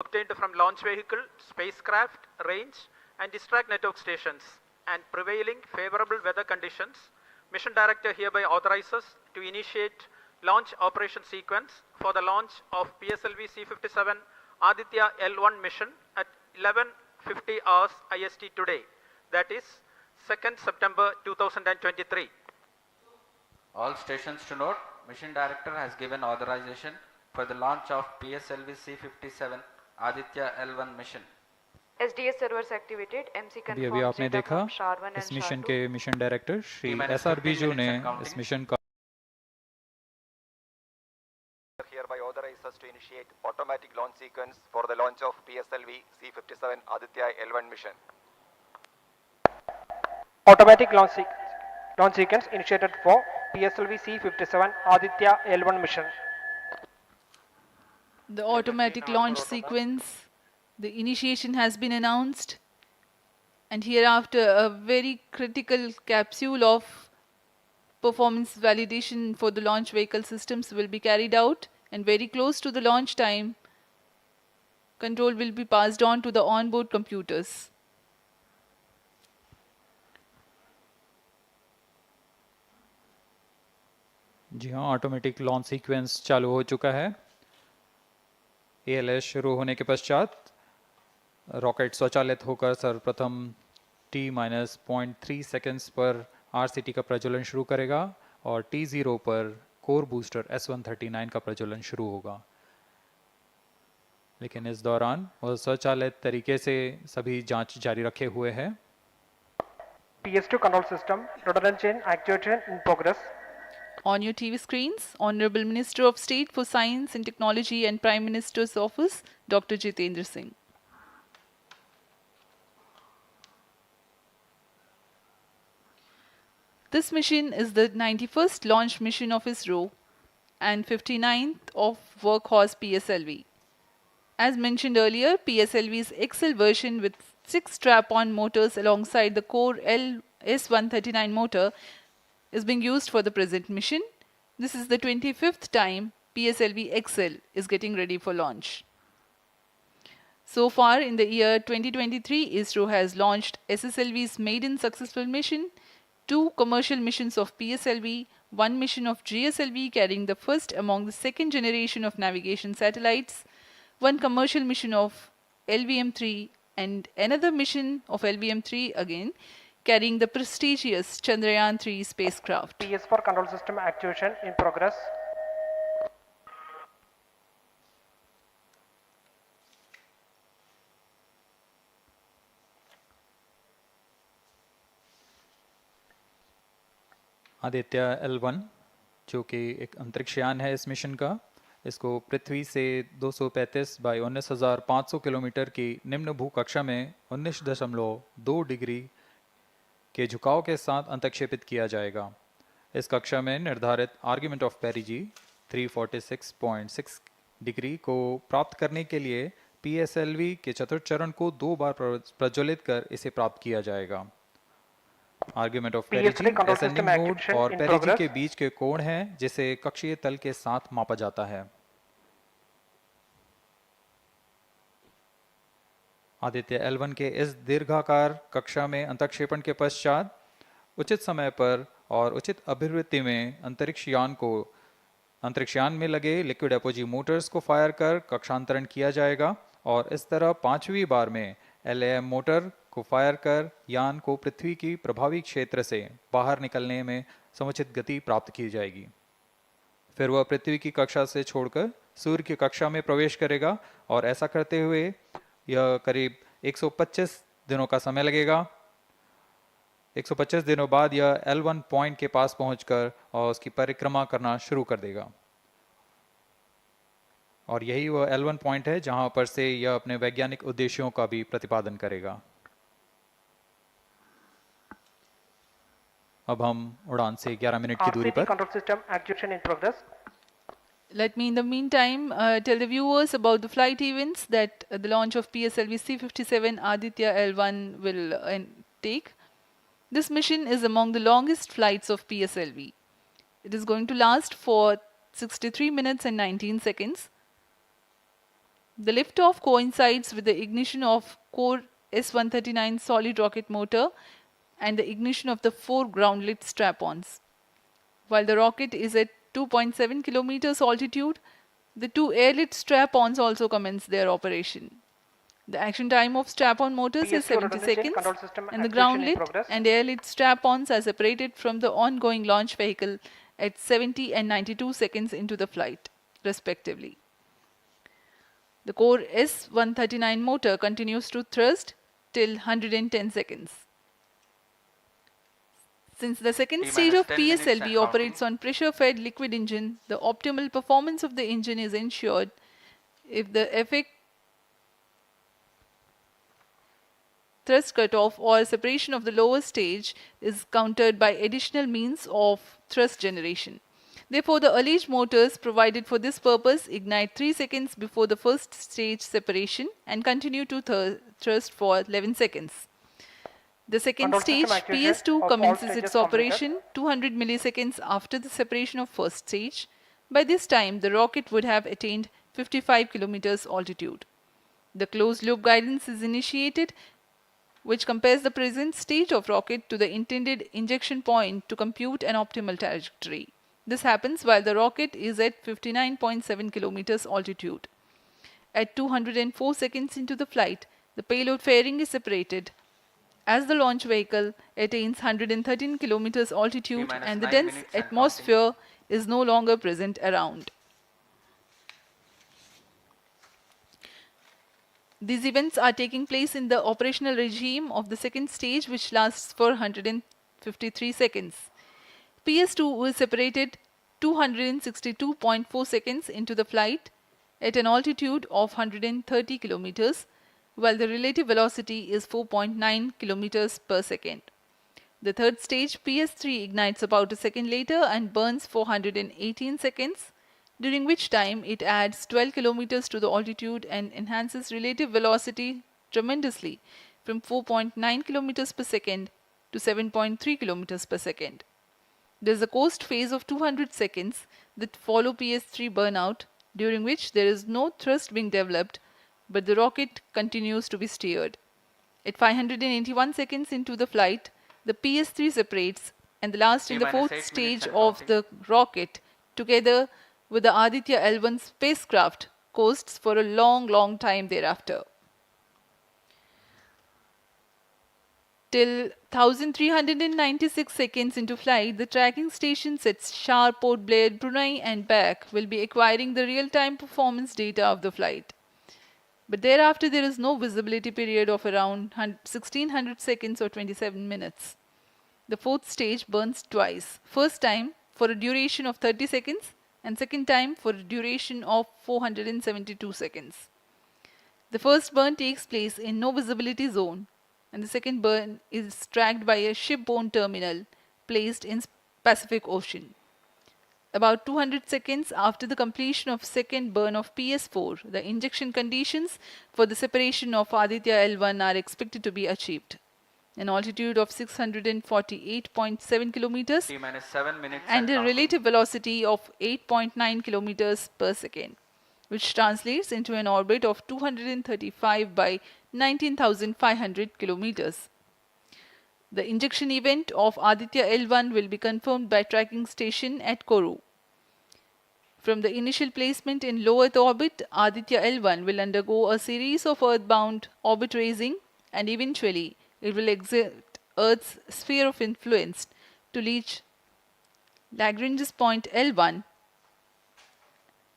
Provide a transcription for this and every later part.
obtained from launch vehicle, spacecraft, range, and distract network stations, and prevailing favorable weather conditions, Mission Director hereby authorizes to initiate launch operation sequence for the launch of PSLV-C57 Aditya L1 mission at 11:50 hours IST today, that is 2nd September 2023. All stations to note, Mission Director has given authorization for the launch of PSLV-C57 Aditya L1 mission. SDS servers activated. MC अभी confirmed आपने data देखा from SHAR 1 इस and SHAR mission 2. के mission director Shri SR Biju ने इस mission का hereby authorizes to initiate automatic launch sequence for the launch of PSLV-C57 Aditya L1 mission. Automatic launch sequence initiated for PSLV-C57 Aditya L1 mission. The automatic launch sequence, the initiation has been announced, and hereafter a very critical capsule of performance validation for the launch vehicle systems will be carried out, and very close to the launch time, control will be passed on to the onboard computers. जी हाँ, automatic launch sequence चालू हो चुका है। ALS शुरू होने के पश्चात rocket स्वचालित होकर सर्वप्रथम T-0.3 सेकेंड्स पर RCT का प्रज्वलन शुरू करेगा और T0 पर कोर बूस्टर S139 का प्रज्वलन शुरू होगा। लेकिन इस दौरान वह स्वचालित तरीके से सभी जांच जारी रखे हुए है। PS2 control system rudder chain actuation in progress. On your TV screens, Honorable Minister of State for Science and Technology and Prime Minister's Office, Dr. Jitendra Singh. This mission is the 91st launch mission of ISRO and 59th of Workhorse PSLV. As mentioned earlier, PSLV's XL version with 6 strap-on motors alongside the core S139 motor is being used for the present mission. This is the 25th time PSLV XL is getting ready for launch. So far in the year 2023, ISRO has launched SSLV's maiden successful mission, 2 commercial missions of PSLV, 1 mission of GSLV carrying the first among the second generation of navigation satellites, 1 commercial mission of LVM-3 and another mission of LVM-3 again, carrying the prestigious Chandrayaan-3 spacecraft. PS4 control system actuation in progress. Aditya L1 जो कि एक अंतरिक्षयान है इस mission का, इसको पृथ्वी से 235 by 19,500 kilometre की निम्न भूकक्षा में 19.2 डिग्री के झुकाव के साथ अंतक्षेपित किया जाएगा। इस कक्षा में निर्धारित आर्ग्यूमेंट ऑफ पेरिजी 346.6 डिग्री को प्राप्त करने के लिए PSLV के चतुर्थ चरण को 2 बार प्रज्वलित कर इसे प्राप्त किया जाएगा। आर्ग्यूमेंट ऑफ पेरिजी असेंडिंग मोड और पेरिजी के बीच के कोण है जिसे कक्षीय तल के साथ मापा जाता है। आदित्य L1 के इस दीर्घाकार कक्षा में अंतक्षेपण के पश्चात उचित समय पर और उचित अभिवृत्ति में अंतरिक्षयान में लगे लिक्विड एपोजी मोटर्स को फायर कर कक्षांतरण किया जाएगा और इस तरह 5वीं बार में LAM मोटर को फायर कर यान को पृथ्वी की प्रभावी क्षेत्र से बाहर निकलने में समुचित गति प्राप्त की जाएगी। फिर वह पृथ्वी की कक्षा से छोड़कर सूर्य की कक्षा में प्रवेश करेगा और ऐसा करते हुए यह करीब 125 दिनों का समय लगेगा। 125 दिनों बाद यह L1 पॉइंट के पास पहुंचकर और उसकी परिक्रमा करना शुरू कर देगा और यही वह L1 पॉइंट है जहां पर से यह अपने वैज्ञानिक उद्देश्यों का भी प्रतिपादन करेगा। अब हम उड़ान से 11 मिनट की दूरी पर control system activation in progress. Let me in the meantime tell the viewers about the flight events that the launch of PSLV-C57 Aditya L1 will take. This mission is among the longest flights of PSLV. It is going to last for 63 minutes and 19 seconds. The liftoff coincides with the ignition of core S139 solid rocket motor and the ignition of the 4 groundlet strap-ons. While the rocket is at 2.7 kilometers altitude, the 2 airlit strap-ons also commence their operation. The action time of strap-on motors is 70 seconds and the groundlet and airlit strap-ons are separated from the ongoing launch vehicle at 70 and 92 seconds into the flight, respectively. The core S139 motor continues to thrust till 110 seconds. Since the second stage of PSLV operates on pressure-fed liquid engine, the optimal performance of the engine is ensured if the effect thrust cutoff or separation of the lower stage is countered by additional means of thrust generation. Therefore, the alleged motors provided for this purpose ignite 3 seconds before the first stage separation and continue to thrust for 11 seconds. The second stage, PS2, commences its operation 200 milliseconds after the separation of first stage. By this time, the rocket would have attained 55 kilometers altitude. The closed-loop guidance is initiated, which compares the present state of rocket to the intended injection point to compute an optimal trajectory. This happens while the rocket is at 59.7 kilometers altitude. At 204 seconds into the flight, the payload fairing is separated as the launch vehicle attains 113 kilometers altitude and the dense atmosphere is no longer present around. These events are taking place in the operational regime of the second stage, which lasts for 153 seconds. PS2 is separated 262.4 seconds into the flight at an altitude of 130 kilometers, while the relative velocity is 4.9 kilometers per second. The third stage, PS3, ignites about a second later and burns for 118 seconds, during which time it adds 12 kilometers to the altitude and enhances relative velocity tremendously from 4.9 kilometers per second to 7.3 kilometers per second. There is a coast phase of 200 seconds that follow PS3 burnout, during which there is no thrust being developed, but the rocket continues to be steered. At 581 seconds into the flight, the PS3 separates, and the last in the fourth stage of the rocket, together with the Aditya L1 spacecraft, coasts for a long time thereafter. Till 1396 seconds into flight, the tracking stations at SHAR, Port Blair, Brunei and back will be acquiring the real-time performance data of the flight. But thereafter there is no visibility period of around 1600 seconds or 27 minutes. The fourth stage burns twice. First time for a duration of 30 seconds and second time for a duration of 472 seconds. The first burn takes place in no visibility zone, and the second burn is tracked by a shipborne terminal placed in Pacific Ocean. About 200 seconds after the completion of second burn of PS4, the injection conditions for the separation of Aditya L1 are expected to be achieved. An altitude of 648.7 kilometers and a relative velocity of 8.9 kilometers per second, which translates into an orbit of 235 by 19,500 kilometers. The injection event of Aditya L1 will be confirmed by tracking station at Kourou. From the initial placement in low Earth orbit, Aditya L1 will undergo a series of earthbound orbit raising, and eventually it will exit Earth's sphere of influence to reach Lagrange's point L1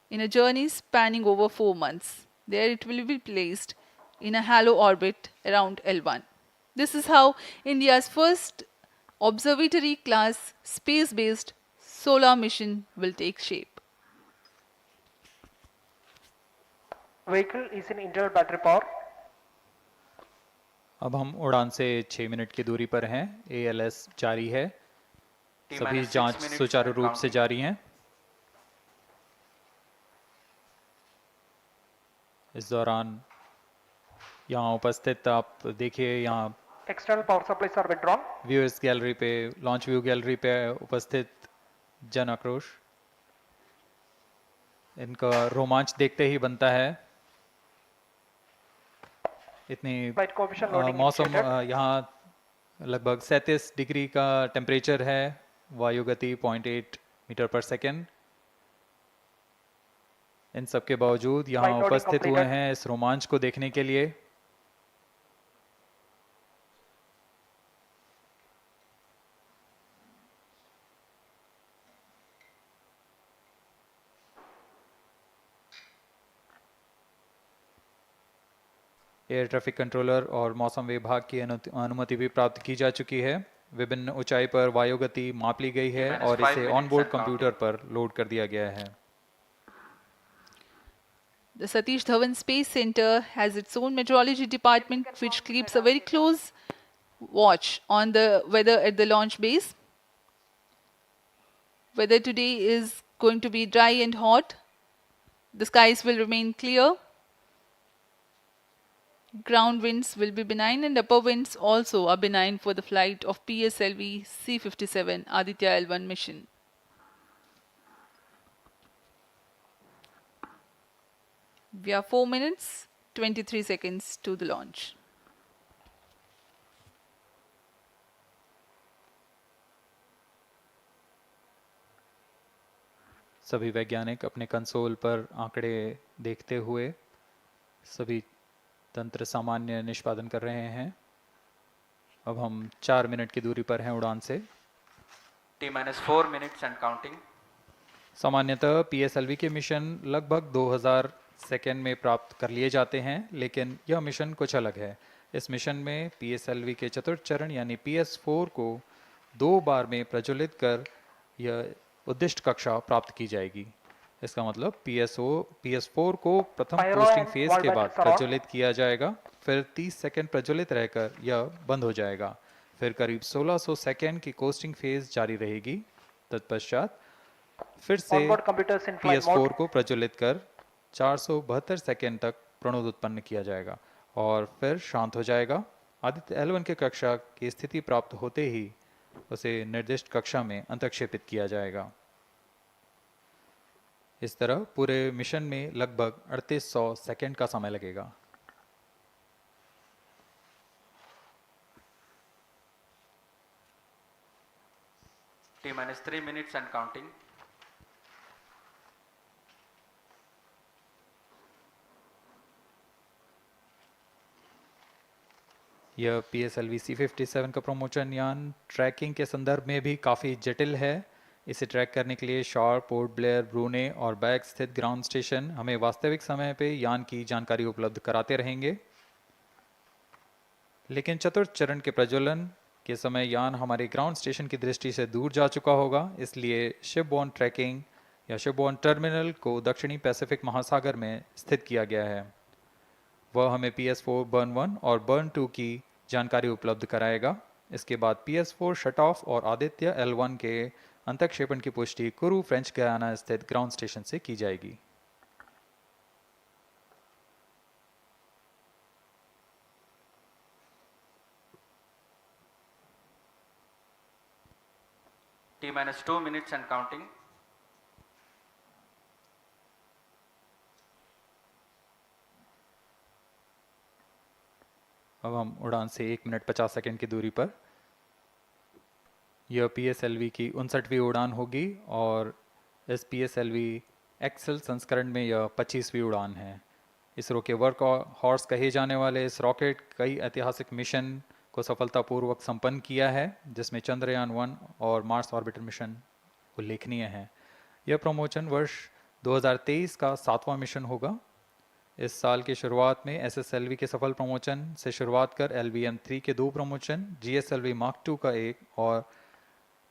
in a journey spanning over 4 months. There it will be placed in a halo orbit around L1. This is how India's first observatory class space-based solar mission will take shape. Vehicle is in internal battery power. अब हम उड़ान से 6 minute की दूरी पर हैं। ALS जारी है, सभी जांच सुचारू रूप से जारी हैं। इस दौरान यहाँ उपस्थित आप देखिए, यहाँ External power supplies are withdrawn. Viewers gallery पे, लॉन्च व्यू गैलरी पे उपस्थित जन आक्रोश, इनका रोमांच देखते ही बनता है। इतनी Flight coefficient loading मौसम initiated. यहाँ लगभग 37 डिग्री का टेम्परेचर है, वायु गति 0.8 मीटर पर सेकेंड। इन सब के बावजूद यहाँ Flight loading उपस्थित हुए completed. हैं इस रोमांच को देखने के लिए। एयर ट्रैफिक कंट्रोलर और मौसम विभाग की अनुमति भी प्राप्त की जा चुकी है। विभिन्न ऊंचाई पर वायु गति माप ली गई है और इसे ऑनबोर्ड कंप्यूटर पर लोड कर दिया गया है। The Satish Dhawan Space Center has its own meteorology department which keeps a very close watch on the weather at the launch base. Weather today is going to be dry and hot. The skies will remain clear. Ground winds will be benign and upper winds also are benign for the flight of PSLV-C57 Aditya L1 mission. We are 4 minutes, 23 seconds to the launch. सभी वैज्ञानिक अपने console पर आंकड़े देखते हुए सभी तंत्र सामान्य निष्पादन कर रहे हैं। अब हम 4 मिनट की दूरी पर हैं उड़ान से। T-4 minutes and counting. सामान्यतः PSLV के मिशन लगभग 2000 सेकेंड में प्राप्त कर लिए जाते हैं, लेकिन यह मिशन कुछ अलग है। इस मिशन में PSLV के चतुर्थ चरण यानी PS4 को 2 बार में प्रज्वलित कर यह उद्दिष्ट कक्षा प्राप्त की जाएगी। इसका मतलब PS4 को प्रथम कोस्टिंग फेज के बाद प्रज्वलित किया जाएगा, फिर 30 सेकेंड प्रज्वलित रहकर यह बंद हो जाएगा, फिर करीब 1600 सेकेंड की कोस्टिंग फेज जारी रहेगी। तत्पश्चात फिर से PS4 को प्रज्वलित कर 472 सेकेंड तक प्रणोद उत्पन्न किया जाएगा और फिर शांत हो जाएगा। आदित्य L1 के कक्षा की स्थिति प्राप्त होते ही उसे निर्दिष्ट कक्षा में अंतक्षेपित किया जाएगा। इस तरह पूरे मिशन में लगभग 3800 सेकेंड का समय लगेगा। T-3 minutes and counting. यह PSLV-C57 का प्रमोशन यान ट्रैकिंग के संदर्भ में भी काफ़ी जटिल है। इसे ट्रैक करने के लिए शार, पोर्ट ब्लेयर, ब्रूने और बैग स्थित ग्राउंड स्टेशन हमें वास्तविक समय पे यान की जानकारी उपलब्ध कराते रहेंगे। लेकिन चतुर्थ चरण के प्रज्वलन के समय यान हमारे ग्राउंड स्टेशन की दृष्टि से दूर जा चुका होगा, इसलिए शिपबोर्न ट्रैकिंग या शिपबोर्न टर्मिनल को दक्षिणी पैसिफिक महासागर में स्थित किया गया है। वह हमें PS4 बर्न 1 और बर्न 2 की जानकारी उपलब्ध कराएगा। इसके बाद PS4 शट ऑफ और आदित्य L1 के अंतक्षेपण की पुष्टि कुरु फ्रेंच गयाना स्थित ग्राउंड स्टेशन से की जाएगी। T-2 minutes and counting. अब हम उड़ान से 1 मिनट 50 सेकेंड की दूरी पर। यह PSLV की 59वीं उड़ान होगी और इस PSLV एक्सेल संस्करण में यह 25वीं उड़ान है। इसरो के वर्क हॉर्स कहे जाने वाले इस रॉकेट कई ऐतिहासिक मिशन को सफलतापूर्वक संपन्न किया है, जिसमें चंद्रयान 1 और मार्स ऑर्बिटर मिशन उल्लेखनीय हैं। यह प्रमोशन वर्ष 2023 का 7वां मिशन होगा। इस साल की शुरुआत में SSLV के सफल प्रमोशन से शुरुआत कर LVM-3 के 2 प्रमोशन, GSLV Mark II का 1 और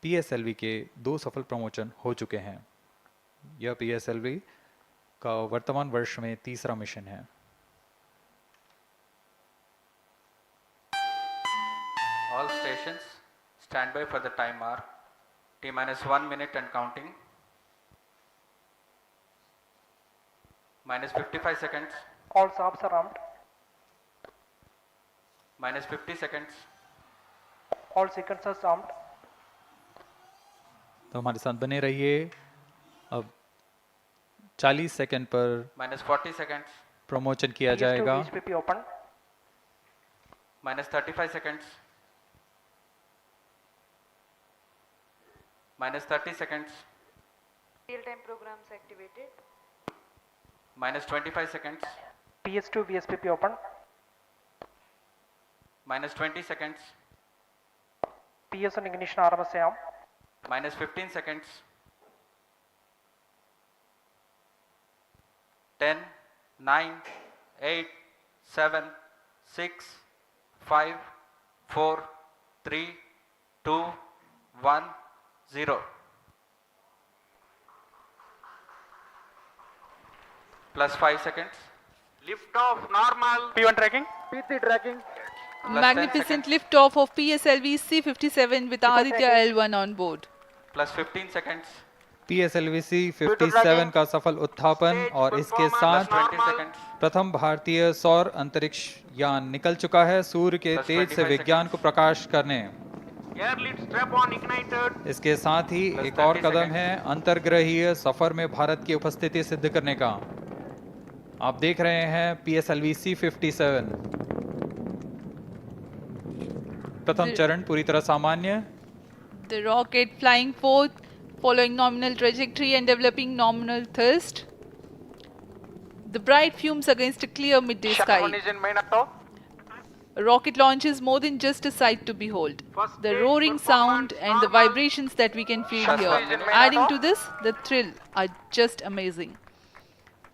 PSLV के 2 सफल प्रमोशन हो चुके हैं। यह PSLV का वर्तमान वर्ष में 3रा मिशन है। All stations stand by for the time mark. T-1 minute and counting. -55 seconds. All shafts are armed. -50 seconds. All sequencers armed. तो हमारे साथ बने रहिए। अब 40 सेकंड पर -40 seconds. प्रमोशन किया PS2 जाएगा। VHPP open. minus 35 seconds, minus 30 seconds, Real-time programs activated. minus 25 seconds, PS2 VSPP open. minus 20 seconds, PS1 ignition RMS ചെയ്യാം. minus 15 seconds, 10, 9, 8, 7, 6, 5, 4, 3, 2, 1, 0. Plus 5 seconds. Lift off normal. P1 tracking. P3 tracking. Plus 10 Magnificent seconds. liftoff of PSLV-C57 with Aditya L1 on board. Plus 15 seconds. PSLV-C57 का सफल उत्थापन और इसके साथ Plus 20 seconds. प्रथम भारतीय सौर अंतरिक्ष यान निकल चुका है सूर्य के Plus तेज से 25 विज्ञान को प्रकाश करने। Air lead strap on ignited. इसके साथ ही Plus एक और 30 कदम seconds. है अंतर्ग्रहीय सफर में भारत की उपस्थिति सिद्ध करने का। आप देख रहे हैं PSLV-C57 प्रथम चरण पूरी तरह सामान्य। The rocket flying forth, following nominal trajectory and developing nominal thrust. The bright fumes against a clear midday SHAR sky. engine main up top. A rocket launch is more than just a sight to behold. First The stage roaring sound performance and the normal. vibrations that we can feel SHAR here, engine main adding up to this, the thrill are just amazing.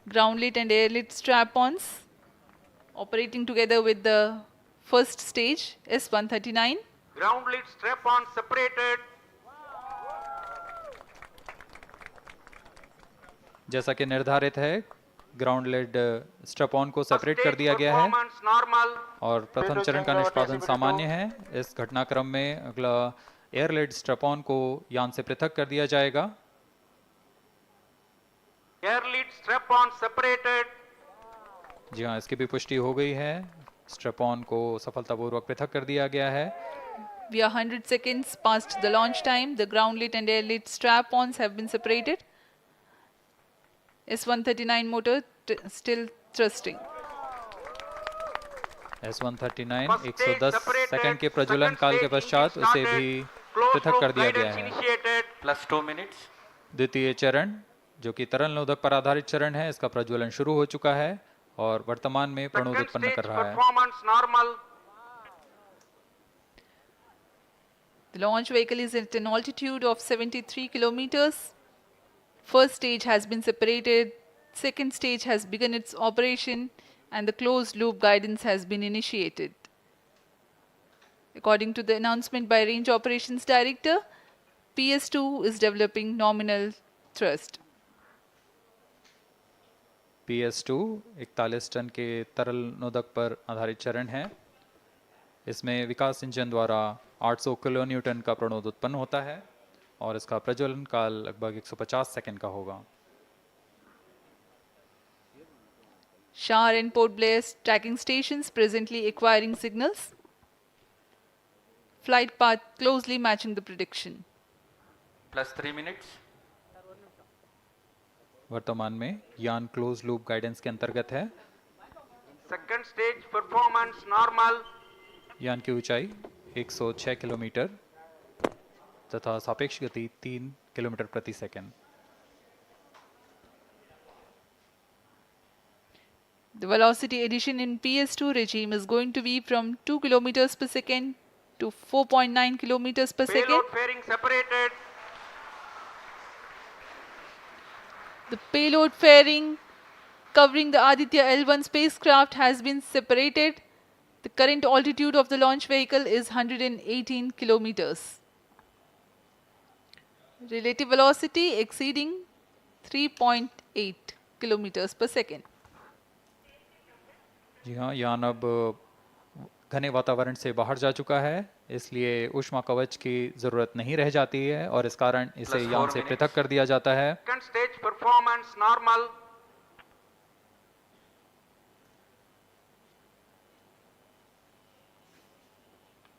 Ground-lit and air-lit strap-ons operating together with the first stage, S139. Ground lead strap on separated. जैसा कि निर्धारित है ground lead strap on को First separate कर stage दिया गया है performance normal. और प्रथम चरण का निष्पादन सामान्य है। इस घटनाक्रम में अगला एयर लेड स्ट्रैप ऑन को यान से पृथक कर दिया जाएगा। Air lead strap on separated. जी हाँ, इसकी भी पुष्टि हो गई है। स्ट्रैप ऑन को सफलतापूर्वक पृथक कर दिया गया है। We are 100 seconds past the launch time. The ground-lit and air-lit strap-ons have been separated. S139 motor still thrusting. S139 First stage 110 separated. Second के प्रज्वलन Second काल के stage पश्चात engine उसे started. भी Closed पृथक loop कर दिया गया guidance है। initiated. Plus 2 minutes. द्वितीय चरण जो कि तरल नोदक पर आधारित चरण है, इसका प्रज्वलन शुरू हो चुका है और वर्तमान में प्रणोद Second उत्पन्न stage कर रहा है। performance normal. The launch vehicle is at an altitude of 73 kilometers. First stage has been separated, second stage has begun its operation, and the closed loop guidance has been initiated. According to the announcement by Range Operations Director, PS2 is developing nominal thrust. PS2 41 ton के तरल नोदक पर आधारित चरण है। इसमें विकास engine द्वारा 800 kilo Newton का प्रणोद उत्पन्न होता है और इसका प्रज्वलन काल लगभग 150 सेकंड का होगा। SHAR and Port Blair tracking stations presently acquiring signals. Flight path closely matching the prediction. Plus 3 minutes. वर्तमान में यान क्लोज लूप गाइडेंस के अंतर्गत है। Second stage performance normal. यान की ऊंचाई 106 किलोमीटर तथा सापेक्ष गति 3 किलोमीटर प्रति second. The velocity addition in PS2 regime is going to be from 2 kilometers per second to 4.9 kilometers per second. Payload fairing separated. The payload fairing covering the Aditya L1 spacecraft has been separated. The current altitude of the launch vehicle is 118 kilometers. Relative velocity exceeding 3.8 kilometers per second. जी हाँ, यान अब घने वातावरण से बाहर जा चुका है, इसलिए ऊष्मा कवच की जरूरत नहीं रह जाती है और इस कारण इसे Plus यान 4 से minutes. पृथक कर दिया जाता है। Second stage performance normal.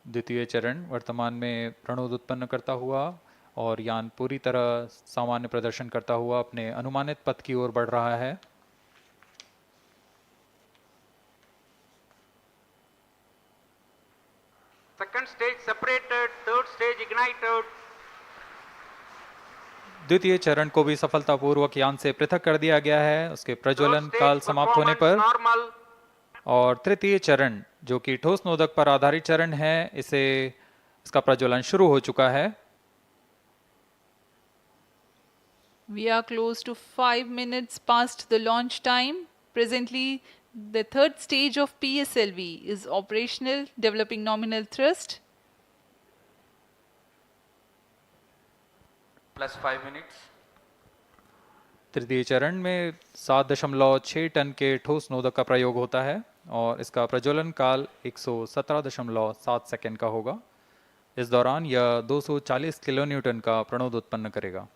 द्वितीय चरण वर्तमान में प्रणोद उत्पन्न करता हुआ और यान पूरी तरह सामान्य प्रदर्शन करता हुआ अपने अनुमानित पथ की ओर बढ़ रहा है। Second stage separated, third stage ignited. द्वितीय चरण को भी सफलतापूर्वक यान से पृथक कर दिया गया है उसके प्रज्वलन Third stage काल समाप्त होने पर। performance normal. और तृतीय चरण जो कि ठोस नोदक पर आधारित चरण है इसका प्रज्वलन शुरू हो चुका है। We are close to 5 minutes past the launch time. Presently, the third stage of PSLV is operational, developing nominal thrust. Plus 5 minutes. तृतीय चरण में 7.6 टन के ठोस नोदक का प्रयोग होता है और इसका प्रज्वलन काल 117.7 सेकंड का होगा। इस दौरान यह 240 किलोन्यूटन का प्रणोद उत्पन्न करेगा।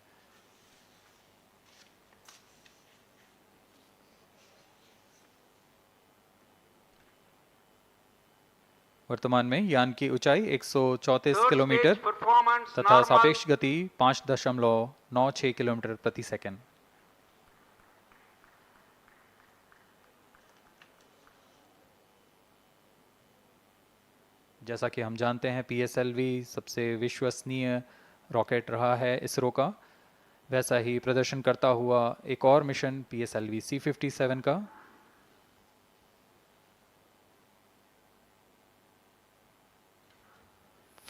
वर्तमान में यान की ऊंचाई 134 किलोमीटर तथा सापेक्ष गति 5.96 किलोमीटर प्रति सेकंड। जैसा कि हम जानते हैं PSLV सबसे विश्वसनीय रॉकेट रहा है इसरो का, वैसा ही प्रदर्शन करता हुआ एक और मिशन PSLV-C57 का।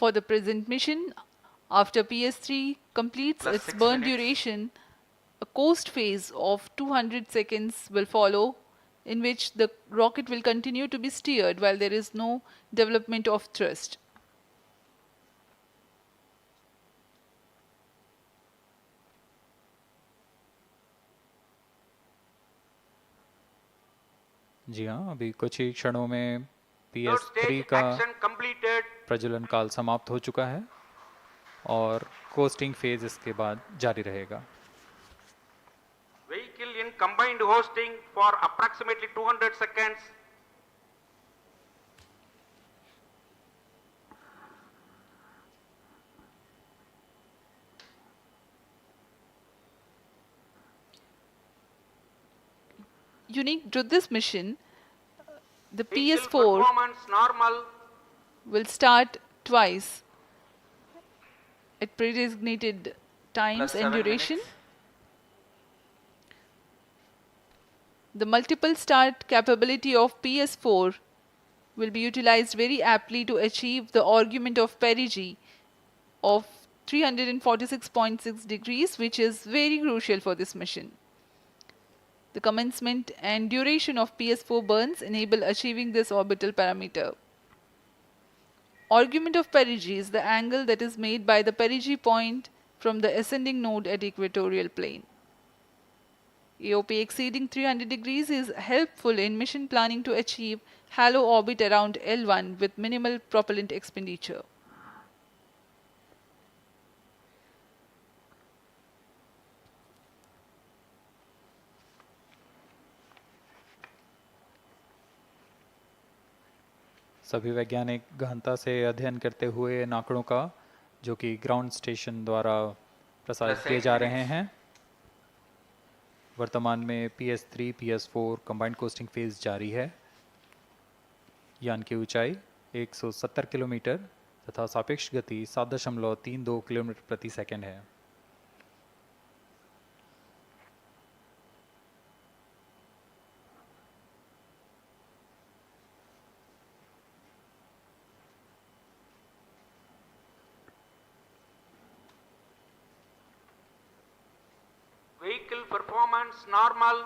For the present mission, after PS3 completes Plus its 6 burn minutes. duration, a coast phase of 200 seconds will follow, in which the rocket will continue to be steered while there is no development of thrust. जी हाँ, अभी कुछ ही क्षणों में Third PS3 stage का action completed. प्रज्वलन काल समाप्त हो चुका है और कोस्टिंग फेज इसके बाद जारी रहेगा। Vehicle in combined hosting for approximately 200 seconds. Unique to this mission, the Vehicle PS4 performance normal. will start twice at pre-designated times Plus and 7 duration. minutes. The multiple start capability of PS4 will be utilized very aptly to achieve the argument of perigee of 346.6 degrees, which is very crucial for this mission. The commencement and duration of PS4 burns enable achieving this orbital parameter. Argument of perigee is the angle that is made by the perigee point from the ascending node at equatorial plane. AOP exceeding 300 degrees is helpful in mission planning to achieve halo orbit around L1 with minimal propellant expenditure. सभी वैज्ञानिक गहनता से अध्ययन करते हुए इन आंकड़ों का जो कि ग्राउंड स्टेशन द्वारा प्रसारित किए जा रहे हैं। वर्तमान में PS3, PS4 combined costing phase जारी है। यान की ऊंचाई 170 किलोमीटर तथा सापेक्ष गति 7.32 किलोमीटर प्रति सेकंड है। Vehicle performance normal.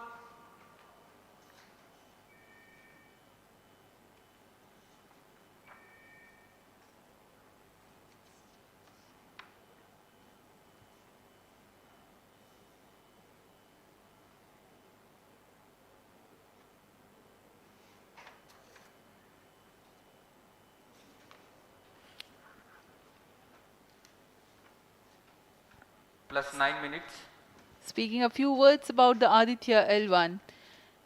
Plus 9 minutes. Speaking a few words about the Aditya L1,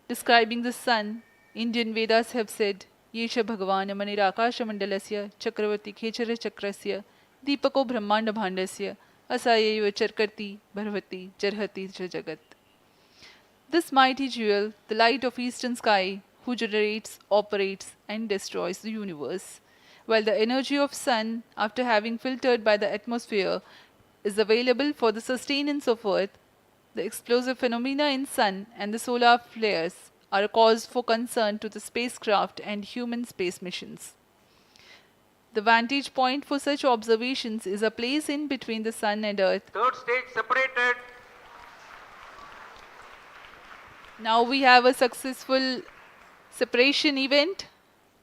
describing the sun, Indian Vedas have said, Yesha Bhagavan Manirakasha Mandalasya Chakravati Khechara Chakrasya Deepako Brahmanda Bhandasya Asayeva Charkarti Bharvati Jarhati Jagat. This mighty jewel, the light of eastern sky, who generates, operates and destroys the universe, while the energy of sun, after having filtered by the atmosphere, is available for the sustenance of Earth, the explosive phenomena in sun and the solar flares are a cause for concern to the spacecraft and human space missions. The vantage point for such observations is a place in between the sun and Earth. Third stage separated. Now we have a successful separation event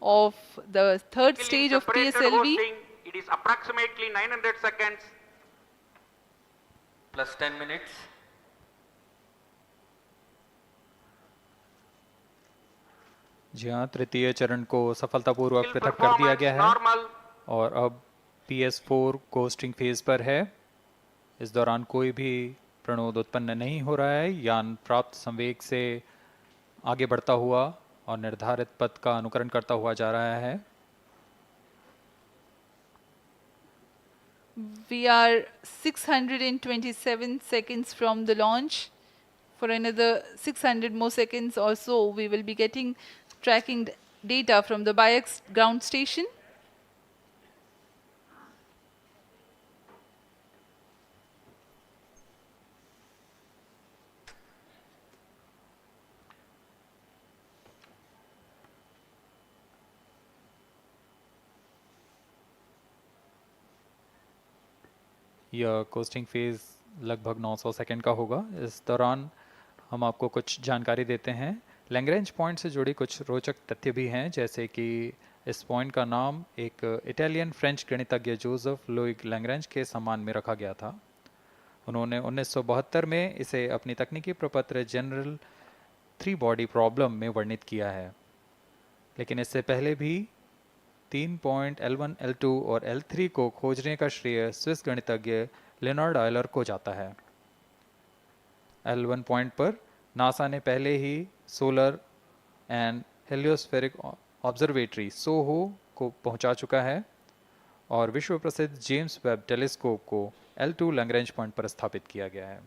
of the third stage of Separated PSLV. hosting. It is approximately 900 seconds. Plus 10 minutes. जी हाँ, तृतीय चरण को सफलतापूर्वक Skill पृथक कर दिया performance गया है normal. और अब PS4 कोस्टिंग फेज पर है। इस दौरान कोई भी प्रणोद उत्पन्न नहीं हो रहा है। यान प्राप्त संवेग से आगे बढ़ता हुआ और निर्धारित पथ का अनुकरण करता हुआ जा रहा है। We are 627 seconds from the launch. For another 600 more seconds or so, we will be getting tracking data from the BIAX ground station. यह कोस्टिंग फेज लगभग 900 सेकंड का होगा। इस दौरान हम आपको कुछ जानकारी देते हैं। लैग्रेंज पॉइंट से जुड़ी कुछ रोचक तथ्य भी हैं, जैसे कि इस पॉइंट का नाम एक इटालियन फ्रेंच गणितज्ञ जोसेफ लुइग लैग्रेंज के सम्मान में रखा गया था। उन्होंने 1972 में इसे अपनी तकनीकी प्रपत्र जनरल 3 बॉडी प्रॉब्लम में वर्णित किया है, लेकिन इससे पहले भी 3 पॉइंट L1, L2 और L3 को खोजने का श्रेय स्विस गणितज्ञ लियोनार्ड आयलर को जाता है। L1 पॉइंट पर नासा ने पहले ही सोलर एंड हेलियोस्फेरिक ऑब्जर्वेटरी सोहो को पहुंचा चुका है और विश्व प्रसिद्ध जेम्स वेब टेलीस्कोप को L2 लैग्रेंज पॉइंट पर स्थापित किया गया है।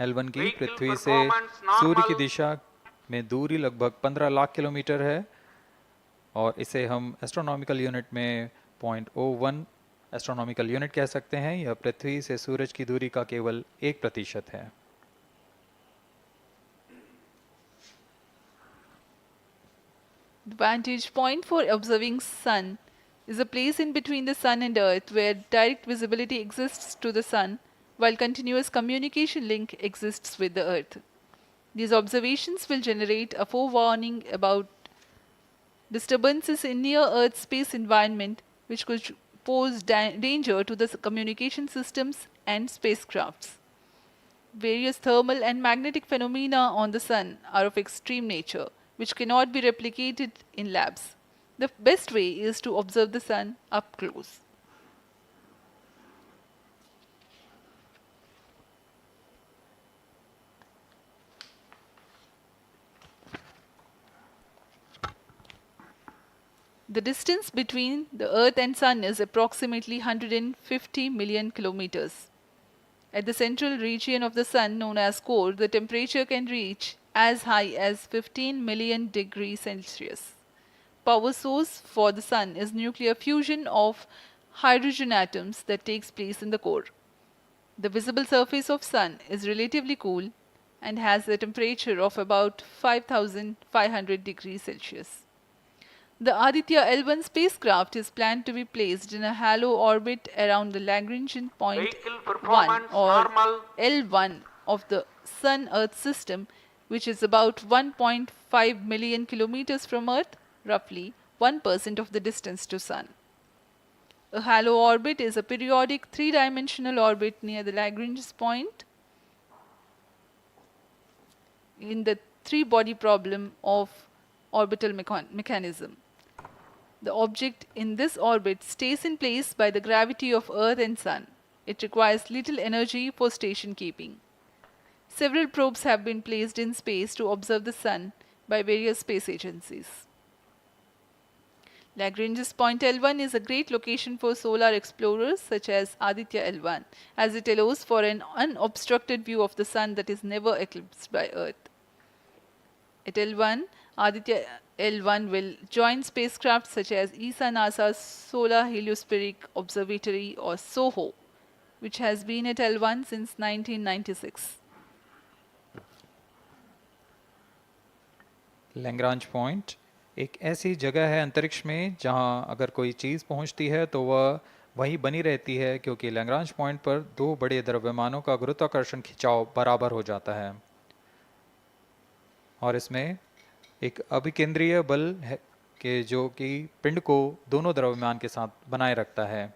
L1 की पृथ्वी से सूर्य की दिशा में दूरी लगभग 15 लाख किलोमीटर है और इसे हम एस्ट्रोनॉमिकल यूनिट में 0.01 एस्ट्रोनॉमिकल यूनिट कह सकते हैं। यह पृथ्वी से सूरज की दूरी का केवल 1% है। The vantage point for observing sun is a place in between the sun and earth where direct visibility exists to the sun while continuous communication link exists with the earth. These observations will generate a forewarning about disturbances in near earth space environment which could pose danger to the communication systems and spacecrafts. Various thermal and magnetic phenomena on the sun are of extreme nature, which cannot be replicated in labs. The best way is to observe the sun up close. The distance between the Earth and Sun is approximately 150 million kilometers. At the central region of the Sun, known as core, the temperature can reach as high as 15 million degrees Celsius. Power source for the Sun is nuclear fusion of hydrogen atoms that takes place in the core. The visible surface of Sun is relatively cool and has a temperature of about 5,500 degrees Celsius. The Aditya L1 spacecraft is planned to be placed in a halo orbit around the Lagrangian point Vehicle 1 performance or normal. L1 of the Sun-Earth system, which is about 1.5 million kilometers from Earth, roughly 1% of the distance to Sun. A halo orbit is a periodic three-dimensional orbit near the Lagrange point in the three-body problem of orbital mechanism. The object in this orbit stays in place by the gravity of Earth and Sun. It requires little energy for station keeping. Several probes have been placed in space to observe the Sun by various space agencies. Lagrange's point L1 is a great location for solar explorers such as Aditya L1, as it allows for an unobstructed view of the Sun that is never eclipsed by Earth. At L1, Aditya L1 will join spacecraft such as ESA-NASA's Solar Heliospheric Observatory or SOHO, which has been at L1 since 1996. Lagrange point एक ऐसी जगह है अंतरिक्ष में जहां अगर कोई चीज़ पहुंचती है तो वह वहीं बनी रहती है, क्योंकि लैग्रांज पॉइंट पर दो बड़े द्रव्यमानों का गुरुत्वाकर्षण खिंचाव बराबर हो जाता है और इसमें एक अभिकेंद्रीय बल है कि जो कि पिंड को दोनों द्रव्यमान के साथ बनाए रखता है।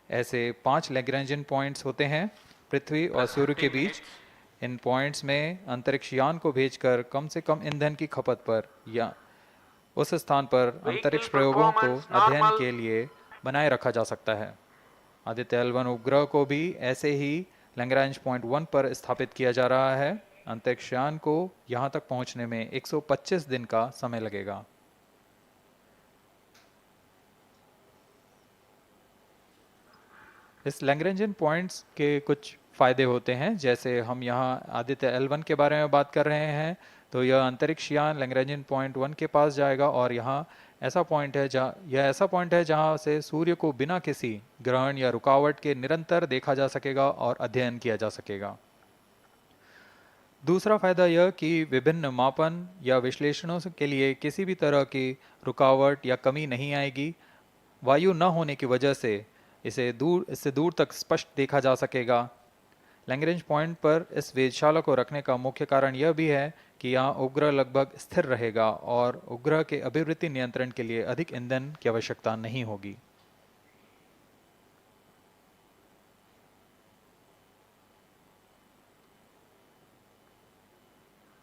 ऐसे 5 लैग्रेंजियन पॉइंट्स होते हैं पृथ्वी और सूर्य के बीच। इन पॉइंट्स में अंतरिक्ष यान को भेजकर कम से कम ईंधन की खपत पर या उस स्थान पर अंतरिक्ष प्रयोगों को अध्ययन के लिए बनाए रखा जा सकता है। आदित्य L1 उपग्रह को भी ऐसे ही लैग्रांज पॉइंट 1 पर स्थापित किया जा रहा है। अंतरिक्ष यान को यहां तक पहुंचने में 125 दिन का समय लगेगा। इस लैग्रेंजियन पॉइंट्स के कुछ फ़ायदे होते हैं, जैसे हम यहाँ आदित्य L1 के बारे में बात कर रहे हैं तो यह अंतरिक्ष यान लैग्रेंजियन पॉइंट 1 के पास जाएगा और यहाँ ऐसा पॉइंट है जहाँ से सूर्य को बिना किसी ग्रहण या रुकावट के निरंतर देखा जा सकेगा और अध्ययन किया जा सकेगा। दूसरा फायदा यह कि विभिन्न मापन या विश्लेषणों के लिए किसी भी तरह की रुकावट या कमी नहीं आएगी। वायु न होने की वजह से इससे दूर तक स्पष्ट देखा जा सकेगा। लैग्रेंज पॉइंट पर इस वेधशाला को रखने का मुख्य कारण यह भी है कि यहाँ उपग्रह लगभग स्थिर रहेगा और उपग्रह के अभिवृत्ति नियंत्रण के लिए अधिक ईंधन की आवश्यकता नहीं होगी।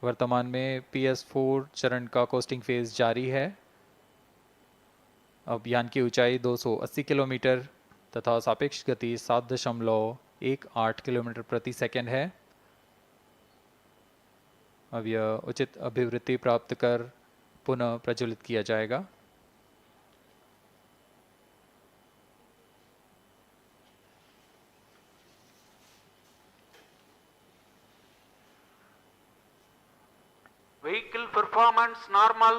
वर्तमान में PS4 चरण का कोस्टिंग फेज जारी है। अब यान की ऊंचाई 280 किलोमीटर तथा सापेक्ष गति 7.18 किलोमीटर प्रति सेकंड है। अब यह उचित अभिवृत्ति प्राप्त कर पुनः प्रज्वलित किया जाएगा। Vehicle performance normal.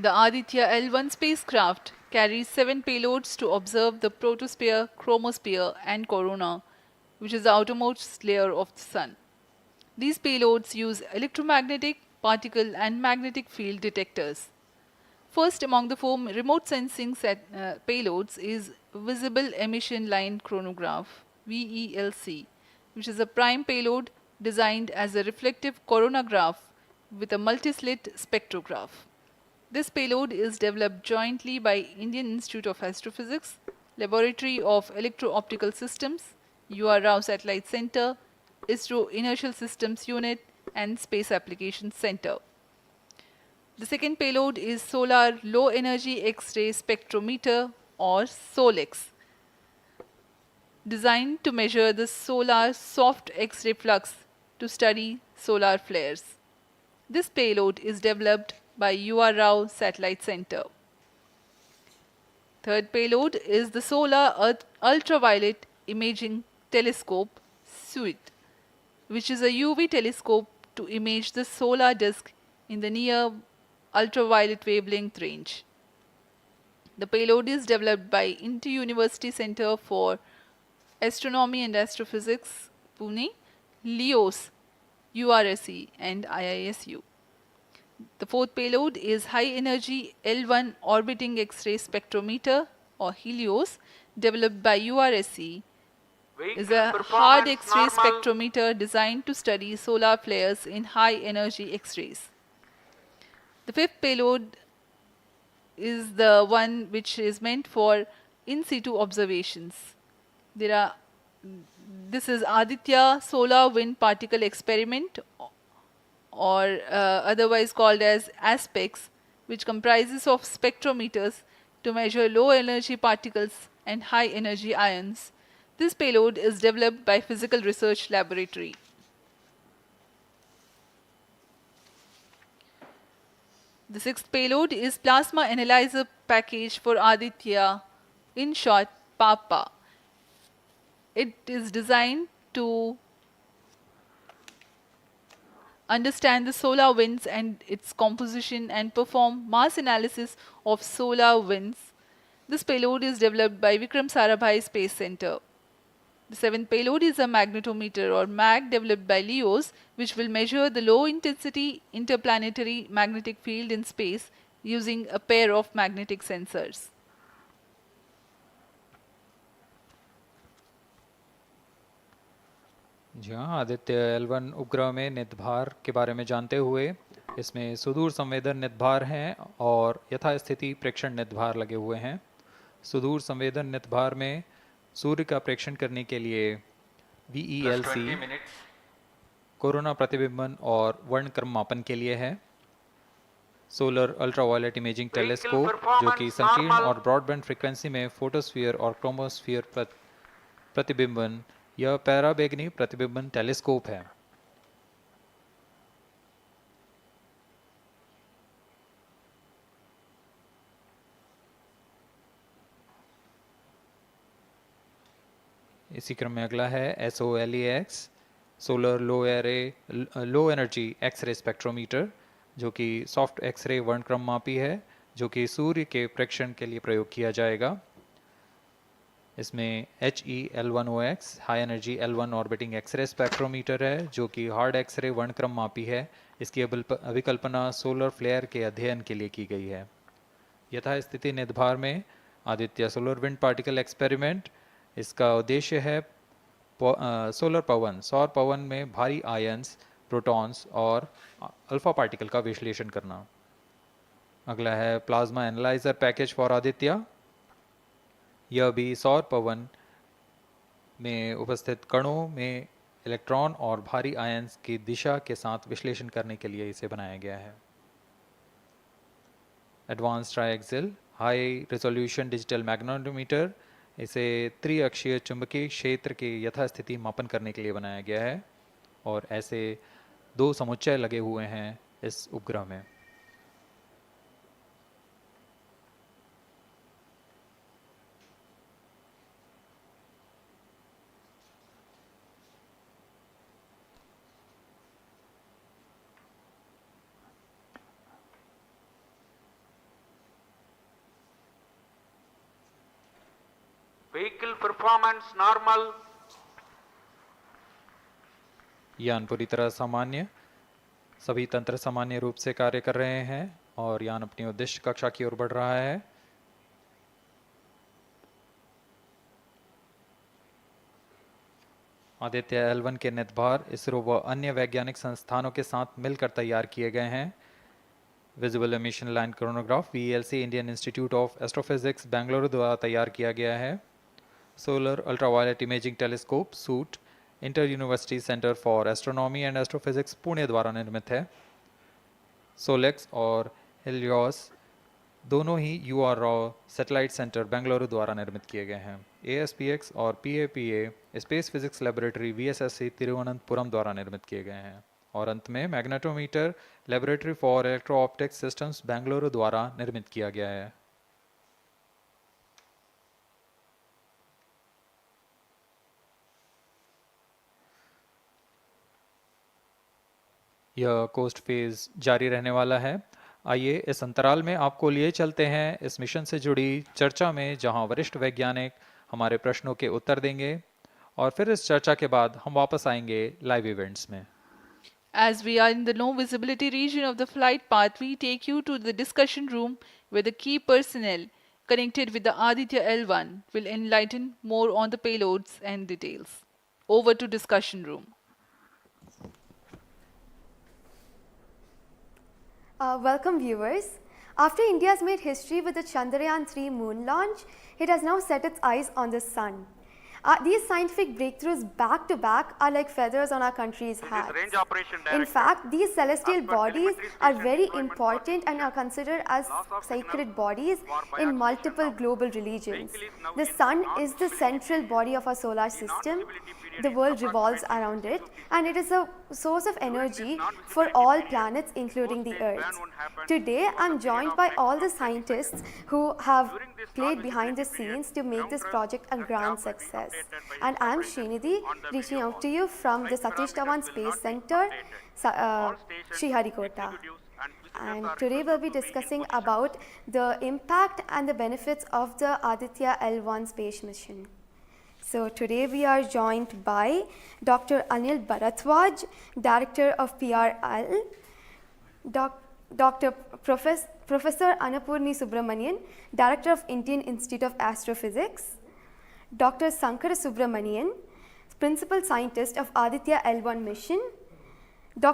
The Aditya L1 spacecraft carries 7 payloads to observe the protosphere, chromosphere, and corona, which is the outermost layer of the Sun. These payloads use electromagnetic, particle, and magnetic field detectors. First among the 4 remote sensing payloads is Visible Emission Line Chronograph (VELC), which is a prime payload designed as a reflective coronagraph with a multi-slit spectrograph. This payload is developed jointly by Indian Institute of Astrophysics, Laboratory of Electro-Optical Systems, UR Rao Satellite Center, ISRO Inertial Systems Unit, and Space Applications Center. The second payload is Solar Low Energy X-ray Spectrometer or SOLEX, designed to measure the solar soft X-ray flux to study solar flares. This payload is developed by UR Rao Satellite Center. Third payload is the Solar Ultraviolet Imaging Telescope SUIT, which is a UV telescope to image the solar disk in the near ultraviolet wavelength range. The payload is developed by Inter-University Center for Astronomy and Astrophysics, Pune, LEOS, URSE, and IISU. The fourth payload is High Energy L1 Orbiting X-ray Spectrometer or HELIOS, developed by URSE. Is a hard X-ray spectrometer designed to study solar flares in high energy X-rays. The fifth payload is the one which is meant for in situ observations. This is Aditya Solar Wind Particle Experiment, or otherwise called as ASPEX, which comprises of spectrometers to measure low energy particles and high energy ions. This payload is developed by Physical Research Laboratory. The sixth payload is Plasma Analyzer Package for Aditya, in short PAPA. It is designed to understand the solar winds and its composition, and perform mass analysis of solar winds. This payload is developed by Vikram Sarabhai Space Center. The seventh payload is a magnetometer or MAG developed by LEOS, which will measure the low intensity interplanetary magnetic field in space using a pair of magnetic sensors. जी हाँ, Aditya L1 उपग्रह में निदभार के बारे में जानते हुए इसमें सुदूर संवेदन निदभार हैं और यथास्थिति प्रेक्षण निदभार लगे हुए हैं। सुदूर संवेदन निदभार में सूर्य का प्रेक्षण करने के लिए VELC कोरोना प्रतिबिंबन और वर्णक्रम मापन के लिए है। सोलर अल्ट्रावायलेट इमेजिंग टेलीस्कोप जो कि संकीर्ण और ब्रॉडबैंड फ्रीक्वेंसी में फोटोस्फीयर और क्रोमोस्फीयर प्रतिबिंबन यह पैराबैंगनी प्रतिबिंबन टेलीस्कोप है। इसी क्रम में अगला है SOLEX solar low energy x-ray spectrometer जो कि सॉफ्ट एक्सरे वर्णक्रम मापी है जो कि सूर्य के प्रेक्षण के लिए प्रयोग किया जाएगा। इसमें HEL1OX high energy L1 orbiting x-ray spectrometer है जो कि हार्ड एक्सरे वर्णक्रम मापी है। इसकी अभिकल्पना सोलर फ्लेयर के अध्ययन के लिए की गई है। यथास्थिति निदभार में Aditya solar wind particle experiment, इसका उद्देश्य है सोलर पवन सौर पवन में भारी आयंस, प्रोटॉन्स और अल्फा पार्टिकल का विश्लेषण करना। अगला है plasma analyser package for Aditya. यह भी सौर पवन में उपस्थित कणों में इलेक्ट्रॉन और भारी आयंस की दिशा के साथ विश्लेषण करने के लिए इसे बनाया गया है। Advance triaxial high resolution digital magnetometer, इसे त्रिअक्षीय चुंबकीय क्षेत्र के यथास्थिति मापन करने के लिए बनाया गया है और ऐसे 2 समुच्चय लगे हुए हैं इस उपग्रह में। Vehicle performance normal. यान पूरी तरह सामान्य, सभी तंत्र सामान्य रूप से कार्य कर रहे हैं और यान अपनी उद्देश्य कक्षा की ओर बढ़ रहा है। आदित्य L1 के निदभार इसरो व अन्य वैज्ञानिक संस्थानों के साथ मिलकर तैयार किए गए हैं। Visible emission line chronograph VELC Indian institute of astrophysics Bengaluru द्वारा तैयार किया गया है। Solar ultraviolet imaging telescope suit inter university centre for astronomy and astrophysics Pune द्वारा निर्मित है। सोलेक्स और हेलियोस दोनों ही URO सैटेलाइट सेंटर बेंगलुरु द्वारा निर्मित किए गए हैं। ASPX और PAPA space physics laboratory VSSC Thiruvananthapuram द्वारा निर्मित किए गए हैं। और अंत में magnetometer laboratory for electro optics systems Bengaluru द्वारा निर्मित किया गया है। यह कोस्ट फेज जारी रहने वाला है। आइए इस अंतराल में आपको लिए चलते हैं इस मिशन से जुड़ी चर्चा में, जहां वरिष्ठ वैज्ञानिक हमारे प्रश्नों के उत्तर देंगे और फिर इस चर्चा के बाद हम वापस आएंगे लाइव इवेंट्स में। As we are in the low visibility region of the flight path, we take you to the discussion room where the key personnel connected with the Aditya L1 will enlighten more on the payloads and details. Over to discussion room. Welcome viewers. After India has made history with the Chandrayaan-3 moon launch, it has now set its eyes on the sun. These scientific breakthroughs back to back are like feathers on our country's hats. In fact, these celestial bodies are very important and are considered as sacred bodies in multiple global religions. The sun is the central body of our solar system. The world revolves around it, and it is a source of energy for all planets, including the Earth. Today, I'm joined by all the scientists who have played behind the scenes to make this project a grand success. And I am Srinidhi, reaching out to you from the Satish Dhawan Space Center, Sriharikota. And today we'll be discussing about the impact and the benefits of the Aditya L1 space mission. So today we are joined by Dr. Anil Bharatwaj, Director of PRL, Professor Annapurni Subramanian, Director of Indian Institute of Astrophysics, Dr. Sankara Subramanian, Principal Scientist of Aditya L1 mission, Dr.